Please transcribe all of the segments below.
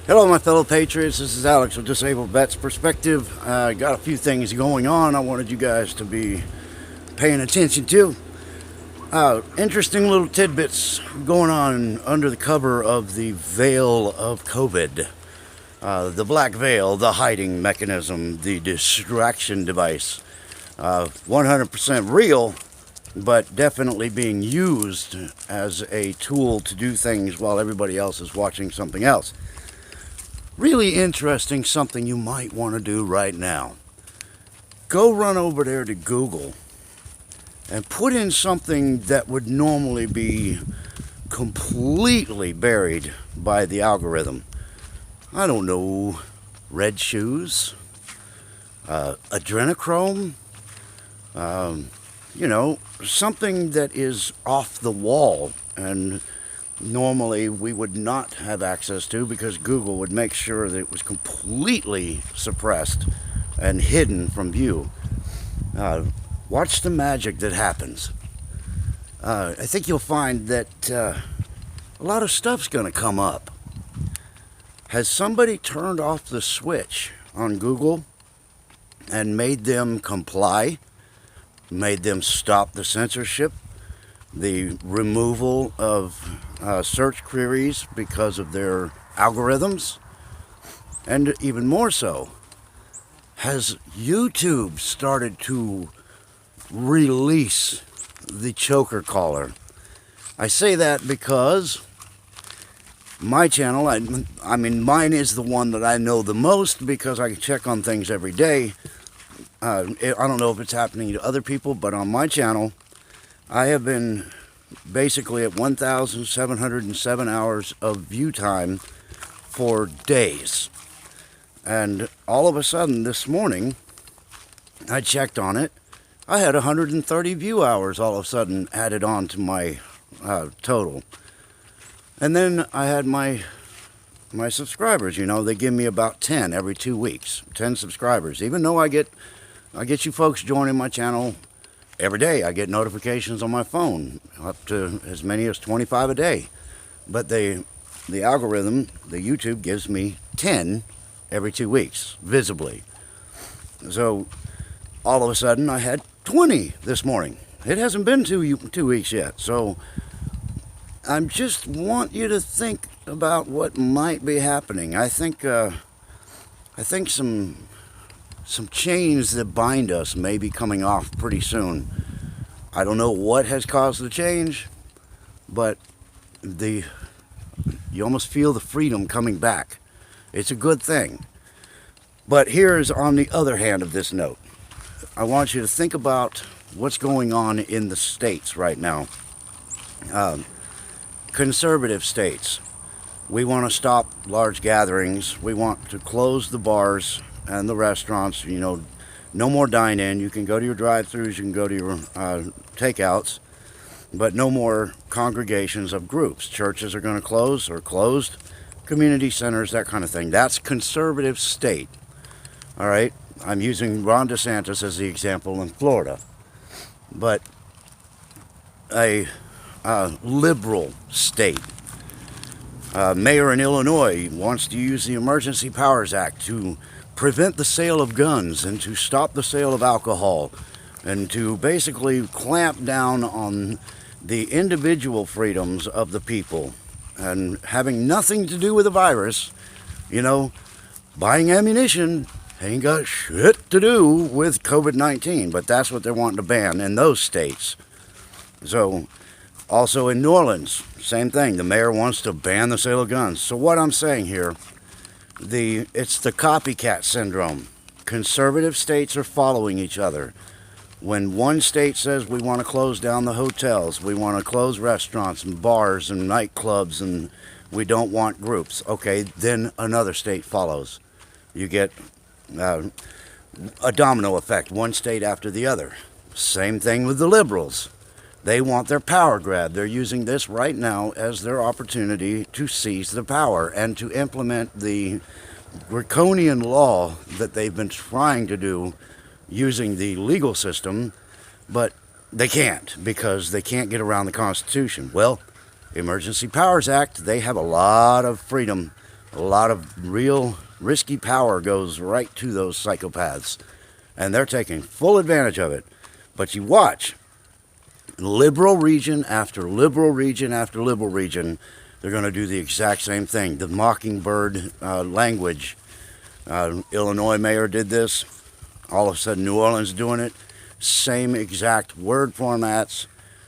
Hello, my fellow patriots. This is Alex with Disabled Vets Perspective. Got a few things going on I wanted you guys to be paying attention to. Interesting little tidbits going on under the cover of the veil of COVID. The black veil, the hiding mechanism, the distraction device. 100% real, but definitely being used as a tool to do things while everybody else is watching something else. Really interesting, something you might want to do right now. Go run over there to Google and put in something that would normally be completely buried by the algorithm. I don't know, red shoes, adrenochrome, something that is off the wall and normally we would not have access to because Google would make sure that it was completely suppressed and hidden from view. Watch the magic that happens. I think you'll find that a lot of stuff's going to come up. Has somebody turned off the switch on Google and made them comply? Made them stop the censorship? The removal of search queries because of their algorithms? And even more so, has YouTube started to release the choker collar? I say that because my channel, I mean mine is the one that I know the most because I check on things every day. I don't know if it's happening to other people, but on my channel I have been basically at 1,707 hours of view time for days. And all of a sudden this morning, I checked on it. I had 130 view hours all of a sudden added on to my total. And then I had my subscribers, they give me about 10 every 2 weeks, 10 subscribers. Even though I get you folks joining my channel every day. I get notifications on my phone, up to as many as 25 a day. But the algorithm, the YouTube, gives me 10 every 2 weeks, visibly. So all of a sudden I had 20 this morning. It hasn't been 2 weeks yet. So I just want you to think about what might be happening. I think some chains that bind us may be coming off pretty soon. I don't know what has caused the change, but you almost feel the freedom coming back. It's a good thing. But here's on the other hand of this note. I want you to think about what's going on in the states right now. Conservative states. We want to stop large gatherings. We want to close the bars and the restaurants. No more dine-in. You can go to your drive-thrus, you can go to your takeouts, but no more congregations of groups. Churches are going to close or closed. Community centers, that kind of thing. That's conservative state. All right? I'm using Ron DeSantis as the example in Florida. But a liberal state. Mayor in Illinois wants to use the Emergency Powers Act to prevent the sale of guns and to stop the sale of alcohol and to basically clamp down on the individual freedoms of the people and having nothing to do with the virus. Buying ammunition ain't got shit to do with COVID-19, but that's what they're wanting to ban in those states. So also in New Orleans, same thing. The mayor wants to ban the sale of guns. So what I'm saying here, it's the copycat syndrome. Conservative states are following each other. When one state says we want to close down the hotels, we want to close restaurants and bars and nightclubs, and we don't want groups, okay, then another state follows. You get a domino effect, one state after the other. Same thing with the liberals. They want their power grab. They're using this right now as their opportunity to seize the power and to implement the draconian law that they've been trying to do using the legal system, but they can't because they can't get around the Constitution. Well, Emergency Powers Act, they have a lot of freedom A lot of real risky power goes right to those psychopaths, and they're taking full advantage of it. But you watch, liberal region after liberal region after liberal region, they're going to do the exact same thing. The mockingbird language. Illinois mayor did this. All of a sudden, New Orleans doing it. Same exact word formats,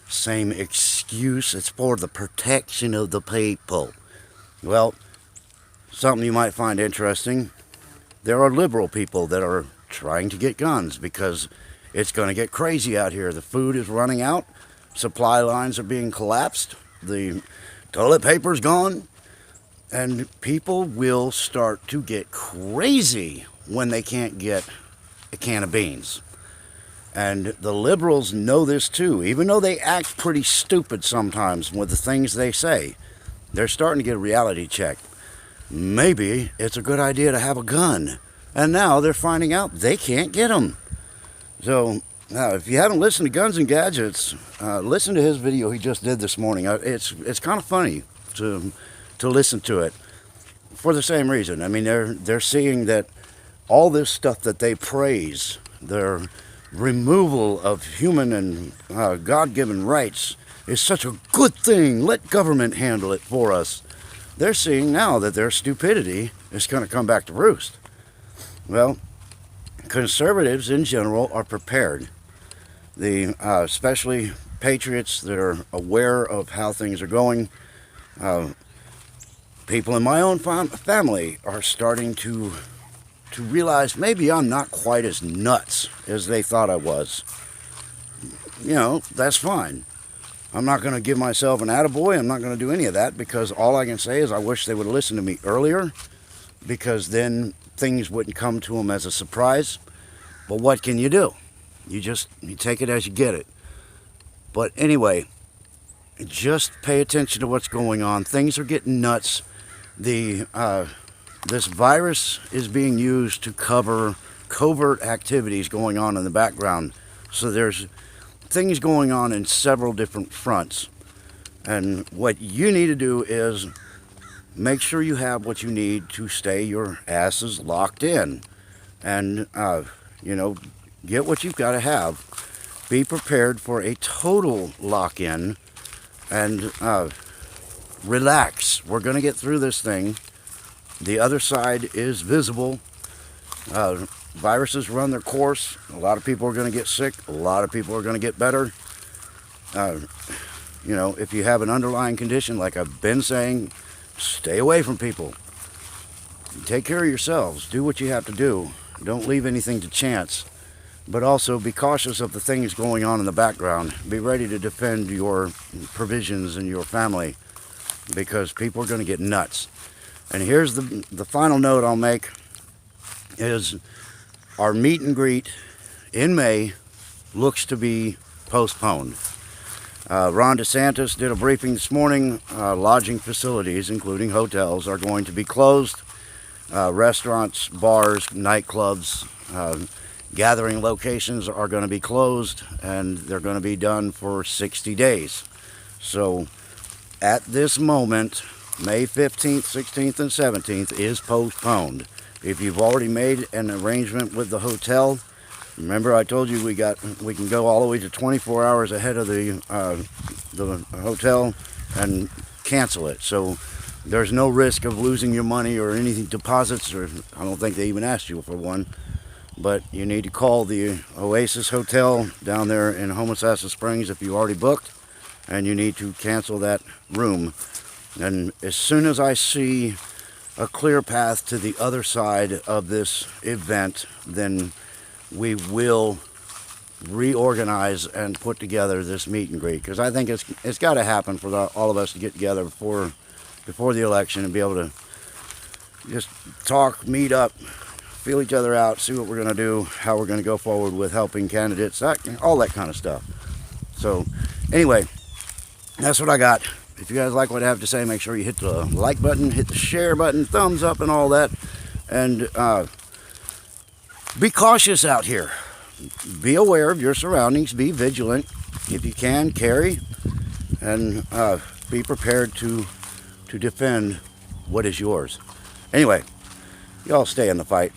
same excuse. It's for the protection of the people. Well, something you might find interesting. There are liberal people that are trying to get guns because it's going to get crazy out here. The food is running out. Supply lines are being collapsed. The toilet paper's gone. And people will start to get crazy when they can't get a can of beans. And the liberals know this too. Even though they act pretty stupid sometimes with the things they say, they're starting to get a reality check. Maybe it's a good idea to have a gun. And now they're finding out they can't get them. So, now, if you haven't listened to Guns and Gadgets, listen to his video he just did this morning. It's kind of funny to listen to it for the same reason. I mean, they're seeing that all this stuff that they praise, their removal of human and God-given rights, is such a good thing. Let government handle it for us. They're seeing now that their stupidity is going to come back to roost. Well, conservatives in general are prepared. Especially patriots that are aware of how things are going. People in my own family are starting to realize maybe I'm not quite as nuts as they thought I was. You know, that's fine. I'm not going to give myself an attaboy. I'm not going to do any of that, because all I can say is I wish they would have listened to me earlier, because then things wouldn't come to them as a surprise. But what can you do? You take it as you get it. But anyway, just pay attention to what's going on. Things are getting nuts. This virus is being used to cover covert activities going on in the background. So there's things going on in several different fronts. And what you need to do is make sure you have what you need to stay your asses locked in. And, get what you've got to have. Be prepared for a total lock-in. And relax. We're going to get through this thing. The other side is visible. Viruses run their course. A lot of people are going to get sick. A lot of people are going to get better. If you have an underlying condition, like I've been saying, stay away from people. Take care of yourselves. Do what you have to do. Don't leave anything to chance. But also be cautious of the things going on in the background. Be ready to defend your provisions and your family, because people are going to get nuts. And here's the final note I'll make is our meet and greet in May looks to be postponed. Ron DeSantis did a briefing this morning. Lodging facilities, including hotels, are going to be closed. Restaurants, bars, nightclubs, gathering locations are going to be closed, and they're going to be done for 60 days. So at this moment, May 15th, 16th, and 17th is postponed. If you've already made an arrangement with the hotel, remember I told you we can go all the way to 24 hours ahead of the hotel and cancel it. So there's no risk of losing your money or anything, deposits, or I don't think they even asked you for one. But you need to call the Oasis Hotel down there in Homosassa Springs if you already booked, and you need to cancel that room. And as soon as I see a clear path to the other side of this event, then we will reorganize and put together this meet and greet, because I think it's got to happen for all of us to get together before the election and be able to just talk, meet up, feel each other out, see what we're going to do, how we're going to go forward with helping candidates, all that kind of stuff. So anyway, that's what I got. If you guys like what I have to say, make sure you hit the like button, hit the share button, thumbs up, and all that. And be cautious out here. Be aware of your surroundings. Be vigilant. If you can, carry. And be prepared to defend what is yours. Anyway, y'all stay in the fight.